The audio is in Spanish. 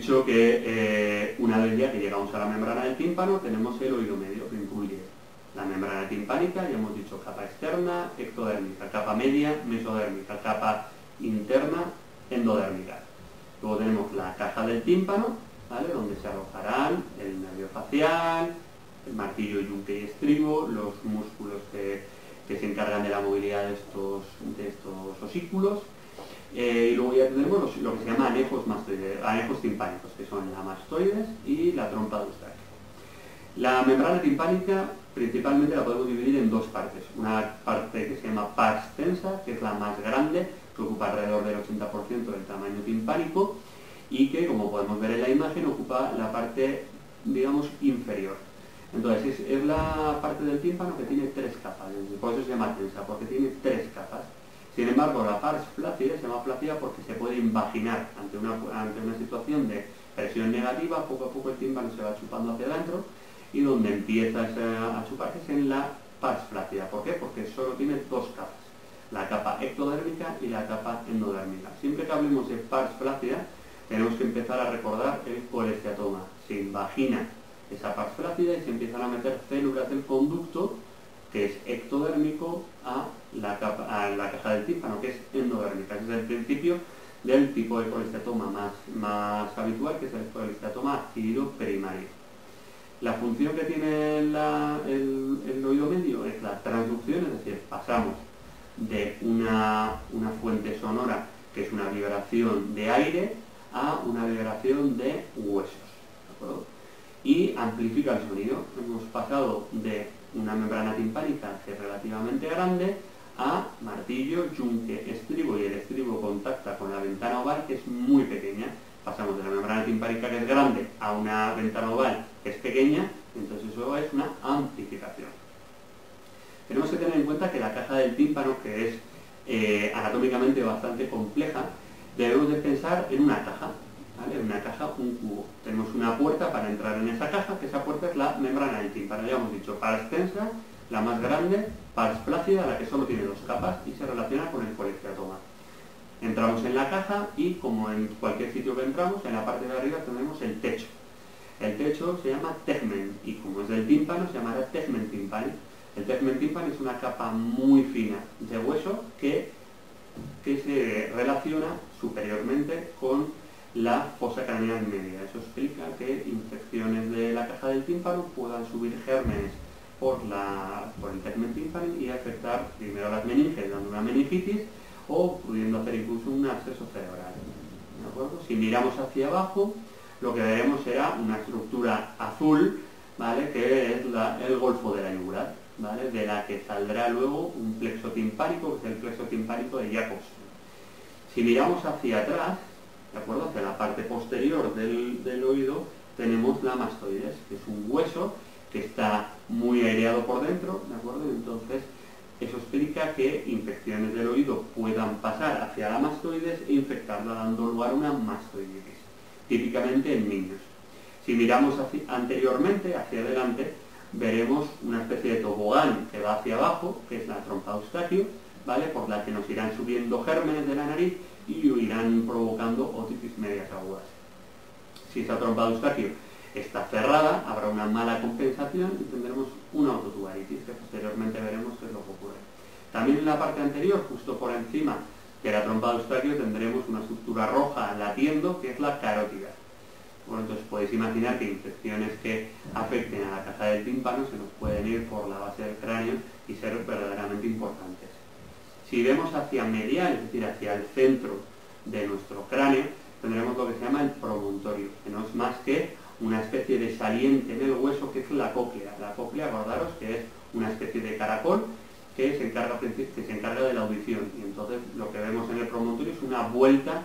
dicho que una vez ya que llegamos a la membrana del tímpano, tenemos el oído medio, que incluye la membrana timpánica, ya hemos dicho capa externa, ectodérmica, capa media, mesodérmica, capa interna, endodérmica. Luego tenemos la caja del tímpano, ¿vale?, donde se alojarán el nervio facial, el martillo, yunque y estribo, los músculos que se encargan de la movilidad de estos osículos. Y luego ya tenemos lo que se llama anejos timpánicos, que son la mastoides y la trompa de Eustaquio. La membrana timpánica principalmente la podemos dividir en dos partes. Una parte que se llama pars tensa, que es la más grande, que ocupa alrededor del 80% del tamaño timpánico y que, como podemos ver en la imagen, ocupa la parte, digamos, inferior. Entonces es la parte del tímpano que tiene tres capas, por eso se llama tensa, porque tiene tres capas. Sin embargo, la pars flácida se llama flácida porque se puede invaginar ante una situación de presión negativa. Poco a poco el tímpano se va chupando hacia adentro y donde empieza a chuparse es en la pars flácida. ¿Por qué? Porque solo tiene dos capas, la capa ectodérmica y la capa endodérmica. Siempre que hablemos de pars flácida, tenemos que empezar a recordar el colesteatoma. Se invagina esa pars flácida y se empiezan a meter células del conducto, que es ectodérmico, a la caja del tímpano, que es endodérmica. Ese es el principio del tipo de colesteatoma más habitual, que es el colesteatoma adquirido primario. La función que tiene el oído medio es la transducción, es decir, pasamos de una fuente sonora, que es una vibración de aire, a una vibración de huesos, ¿de acuerdo? Y amplifica el sonido. Hemos pasado de una membrana timpánica que es relativamente grande a martillo, yunque, estribo, y el estribo contacta con la ventana oval, que es muy pequeña. Pasamos de la membrana timpánica, que es grande, a una ventana oval que es pequeña, entonces eso es una amplificación. Tenemos que tener en cuenta que la caja del tímpano, que es anatómicamente bastante compleja, debemos de pensar en una caja, ¿vale? Una caja, un cubo. Tenemos una puerta para entrar en esa caja, que esa puerta es la membrana del tímpano. Ya hemos dicho, pars tensa, la más grande, pars flácida, la que solo tiene dos capas y se relaciona con el colesteatoma. Entramos en la caja y, como en cualquier sitio que entramos, en la parte de arriba tenemos el techo. El techo se llama tegmen y, como es del tímpano, se llamará tegmen timpani. El tegmen timpani es una capa muy fina de hueso que se relaciona superiormente con la fosa craneal media. Eso explica que infecciones de la caja del tímpano puedan subir gérmenes por el tegmen timpani y afectar primero las meninges, dando una meningitis, o pudiendo hacer incluso un absceso cerebral. ¿De acuerdo? Si miramos hacia abajo, lo que veremos será una estructura azul, ¿vale?, que es el golfo de la yugular, ¿vale?, de la que saldrá luego un plexo timpánico, que es el plexo timpánico de Jacobson. Si miramos hacia atrás, ¿de acuerdo?, hacia la parte posterior del oído, tenemos la mastoides, que es un hueso que está muy aireado por dentro, ¿de acuerdo? Entonces, eso explica que infecciones del oído puedan pasar hacia la mastoides e infectarla, dando lugar a una mastoiditis, típicamente en niños. Si miramos anteriormente, hacia adelante, veremos una especie de tobogán que va hacia abajo, que es la trompa de Eustaquio, ¿vale?, por la que nos irán subiendo gérmenes de la nariz y irán provocando otitis medias agudas. Si esta trompa de Eustaquio está cerrada, habrá una mala compensación y tendremos una ototubaritis, que posteriormente veremos qué es lo que ocurre. También en la parte anterior, justo por encima de la trompa de Eustaquio, tendremos una estructura roja latiendo, que es la carótida. Bueno, entonces podéis imaginar que infecciones que afecten a la caja del tímpano se nos pueden ir por la base del cráneo y ser verdaderamente importantes. Si vemos hacia medial, es decir, hacia el centro de nuestro cráneo, tendremos lo que se llama el promontorio, que no es más que una especie de saliente en el hueso, que es la cóclea. La cóclea, acordaros, que es una especie de caracol que se encarga de la audición, y entonces lo que vemos en el promontorio es una vuelta